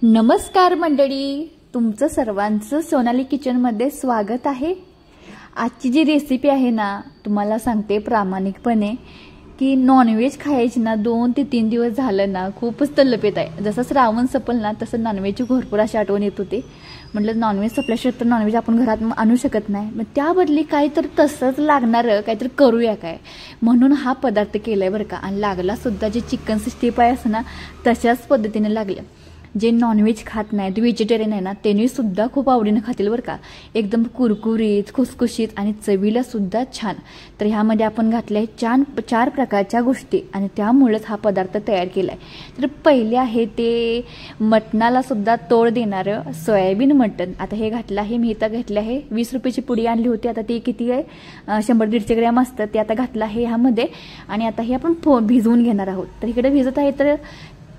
नमस्कार मंडळी, तुमचं सर्वांचं सोनाली किचनमध्ये स्वागत आहे। आजची जी रेसिपी आहे ना, तुम्हाला सांगते प्रामाणिकपणे की नॉनव्हेज खायची ना 2 ते 3 दिवस झालं ना खूपच तलप येत आहे। जसं श्रावण संपल ना तसं नॉनव्हेजची भरपूर अशी आठवण येत होती। म्हटलं नॉनव्हेज संपल्याशिवाय तर नॉनव्हेज आपण घरात आणू शकत नाही, मग त्या बदली काहीतरी तसंच लागणारं काहीतरी करूया काय म्हणून हा पदार्थ केलाय बरं का। आणि लागला सुद्धा जे चिकन 65 आहे ना तशाच पद्धतीने लागलं। जे नॉनव्हेज खात नाहीत, व्हेजिटेरियन आहे ना, त्यांनी सुद्धा खूप आवडीने खातील बरं का। एकदम कुरकुरीत, खुसखुशीत आणि चवीला सुद्धा छान। तर ह्यामध्ये आपण घातले 4 प्रकारच्या गोष्टी आणि त्यामुळेच हा पदार्थ तयार केलाय। तर पहिले आहे ते मटणाला सुद्धा तोड देणारं सोयाबीन मटण। आता हे घातलं आहे, मी इथं घातलं आहे 20 रुपयाची पुडी आणली होती। आता ती किती आहे, 100-150 ग्रॅम असतं ते आता घातलं आहे ह्यामध्ये। आणि आता हे आपण भिजवून घेणार आहोत। तर इकडे भिजत आहे तर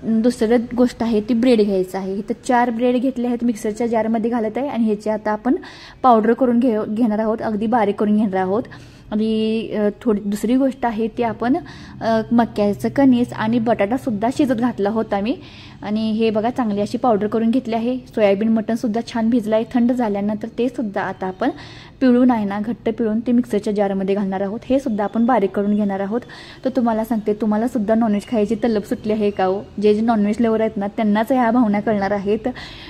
दुसरी गोष्ट आहे ती ब्रेड घ्यायचा आहे। इथं 4 ब्रेड घेतले आहेत, मिक्सरच्या जारमध्ये घालत आहे आणि ह्याचे आता आपण पावडर करून घेणार आहोत, अगदी बारीक करून घेणार आहोत। आणि थोडी दुसरी गोष्ट आहे ती आपण मक्याचं कणीस आणि बटाटा सुद्धा शिजत घातला होता मी। आणि हे बघा चांगली अशी पावडर करून घेतली आहे। सोयाबीन मटण सुद्धा छान भिजलं आहे। थंड झाल्यानंतर ते सुद्धा आता आपण पिळून आहे ना, घट्ट पिळून ते मिक्सरच्या जारमध्ये घालणार आहोत। हे सुद्धा आपण बारीक करून घेणार आहोत। तर तुम्हाला सांगते, तुम्हाला सुद्धा नॉनव्हेज खायची तलप सुटली आहे का हो? जे नॉनव्हेज लवर आहेत ना त्यांनाच ह्या भावना कळणार आहेत।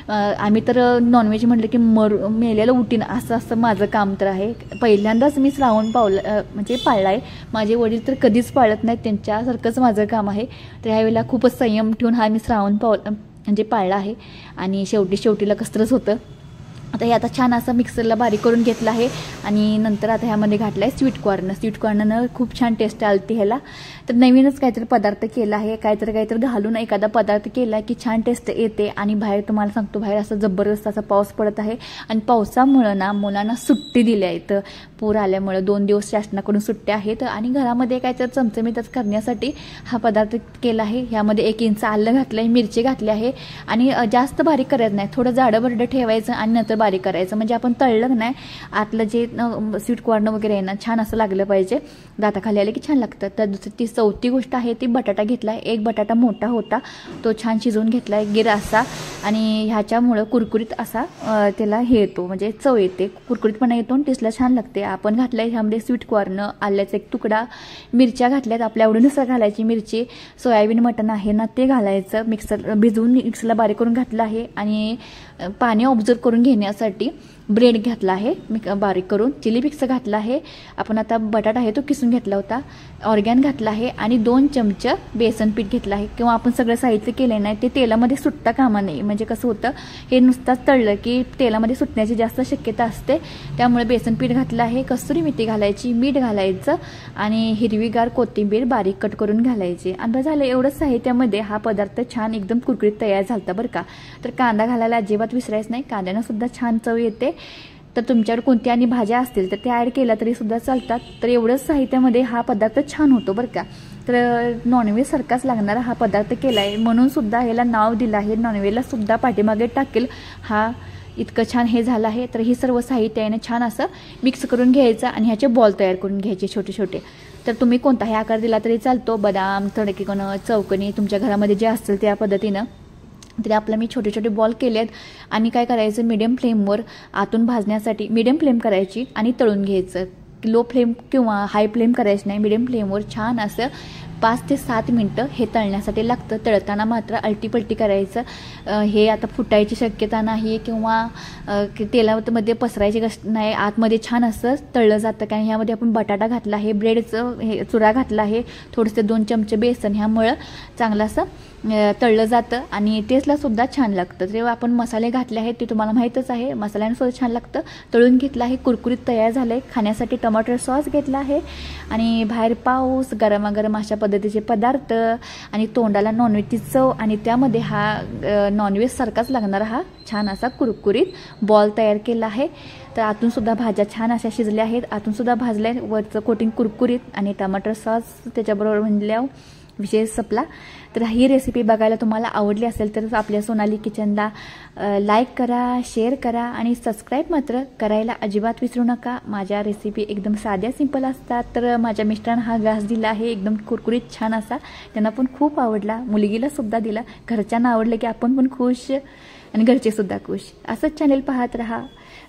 आम्ही तर नॉनव्हेज म्हटलं की मेलेलं उठीन असं माझं काम तर आहे। पहिल्यांदाच मी श्रावण म्हणजे पाळलाय। माझे वडील तर कधीच पाळत नाहीत, त्यांच्यासारखंच माझं काम आहे। तर ह्यावेळेला खूपच संयम ठेवून हा मी श्रावण म्हणजे पाळला आहे। आणि शेवटीला कसरच होतं। आता हे आता छान असं मिक्सरला बारीक करून घेतलं आहे। आणि नंतर आता ह्यामध्ये घातलं आहे स्वीट कॉर्ननं खूप छान टेस्ट आलती ह्याला। तर नवीनच काहीतरी पदार्थ केला आहे, काहीतरी घालून एखादा पदार्थ केला की छान टेस्ट येते। आणि बाहेर तुम्हाला सांगतो, बाहेर असं जबरदस्त असा पाऊस पडत आहे आणि पावसामुळे ना मुलांना सुट्टी दिली आहे। तर पूर आल्यामुळे 2 दिवस शासनाकडून सुट्ट्या आहेत आणि घरामध्ये काहीतरी चमचमीतच करण्यासाठी हा पदार्थ केला आहे। ह्यामध्ये 1 इंच आलं घातलं आहे, मिरची घातली आहे आणि जास्त बारीक करायचं नाही, थोडं जाडं ठेवायचं आणि नंतर बारीक करायचं, म्हणजे आपण तळलं नाही आतलं जे स्वीट कॉर्न वगैरे आहे ना छान असं लागलं पाहिजे, दाताखाली आले की छान लागतं। तर चौथी गोष्ट आहे ती बटाटा घेतलाय। 1 बटाटा मोठा होता, तो छान शिजवून घेतलाय गिर असा। आणि ह्याच्यामुळं कुरकुरीत असा त्याला हे येतो, म्हणजे चव येते, कुरकुरीतपणा येतो आणि टेस्टला छान लागते। आपण घातलंय ह्यामध्ये स्वीट कॉर्न, आल्याचा 1 तुकडा, मिरच्या घातल्यात आपल्या आवडीनुसार घालायची मिरची, सोयाबीन मटण आहे ना ते घालायचं, भिजवून मिक्सरला बारीक करून घातलं आहे। आणि पाणी ऑब्झर्व करून घेण्यासाठी ब्रेड घातला आहे बारीक करून, चिली फ्लेक्स घातला आहे आपण, आता बटाटा आहे तो किसून घेतला होता, ऑर्गॅन घातला आहे आणि 2 चमचे बेसन पीठ घेतलं आहे। किंवा आपण सगळं साहित्य केलं नाही ते तेलामध्ये सुटता कामा नये, म्हणजे कसं होतं हे नुसताच तळलं की तेलामध्ये सुटण्याची जास्त शक्यता असते। त्यामुळे बेसन पीठ घातलं आहे, कसुरी मेथी घालायची, मीठ घालायचं आणि हिरवीगार कोथिंबीर बारीक कट करून घालायची। आणि झालं एवढंच साहित्यामध्ये हा पदार्थ छान एकदम कुरकुरीत तयार झालता बरं का। तर कांदा घालायला अजिबात विसरायचं नाही, कांद्यानं सुद्धा छान चव येते। तर तुमच्याकडे कोणत्या आणि भाज्या असतील तर त्या ॲड केल्या तरी सुद्धा चालतात। तर एवढंच साहित्यामध्ये हा पदार्थ छान होतो बरं का। तर नॉनव्हेज सारखाच लागणारा हा पदार्थ केलाय, म्हणून सुद्धा ह्याला नाव दिलं आहे, नॉनव्हेजला सुद्धा पाठीमागे टाकेल हा। इतकं छान हे झालं आहे। तर ही सर्व साहित्य याने छान असं मिक्स करून घ्यायचं आणि ह्याचे बॉल तयार करून घ्यायचे छोटे छोटे। तर तुम्ही कोणताही आकार दिला तरी चालतो, बदाम, तडकीकोनं, चौकणी, तुमच्या घरामध्ये जे असतील त्या पद्धतीनं। तरी आपलं मी छोटे बॉल केलेत। आणि काय करायचं, मीडियम फ्लेमवर आतून भाजण्यासाठी मीडियम फ्लेम करायची आणि तळून घ्यायचं। लो फ्लेम किंवा हाय फ्लेम करायची नाही, मीडियम फ्लेमवर छान असं 5 ते 7 मिनटं हे तळण्यासाठी लागतं। तळताना मात्र अलटीपलटी करायचं, हे आता फुटायची शक्यता नाही किंवा तेलामध्ये पसरायची नाही, आतमध्ये छान असं तळलं जातं। कारण ह्यामध्ये आपण बटाटा घातला आहे, ब्रेडचं हे चुरा घातला आहे, थोडेसे 2 चमचे बेसन, ह्यामुळं चांगलं असं तळलं जातं आणि टेस्टला सुद्धा छान लागतं। जेव्हा आपण मसाले घातले आहेत ते तुम्हाला माहीतच आहे, मसाल्याने सुद्धा छान लागतं। तळून घेतलं आहे, कुरकुरीत तयार झालं आहे। खाण्यासाठी टमाटर सॉस घेतला आहे आणि बाहेर पाऊस, गरमागरम अशा पद्धतीचे पदार्थ आणि तोंडाला नॉनव्हेजची चव आणि त्यामध्ये हा नॉनव्हेज सारखाच लागणारा हा छान असा कुरकुरीत बॉल तयार केला आहे। तर आतून सुद्धा भाज्या छान अशा शिजल्या आहेत, आतून सुद्धा भाजल्या, वरचं कोटिंग कुरकुरीत आणि टमाटर सॉस त्याच्याबरोबर म्हणल्यावर विषय संपला. तर ही रेसिपी बघायला तुम्हाला आवडली असेल तर आपल्या सोनाली किचनला लाईक करा, शेअर करा आणि सबस्क्राईब मात्र करायला अजिबात विसरू नका. माझ्या रेसिपी एकदम साध्या सिंपल असतात. तर माझ्या मिस्टरांना हा घास दिला आहे एकदम कुरकुरीत छान असा, त्यांना पण खूप आवडला, मुलगीला सुद्धा दिला. घरच्यांना आवडलं की आपण पण खुश आणि घरचे सुद्धा खुश. असंच चॅनेल पाहत राहा.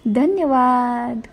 धन्यवाद.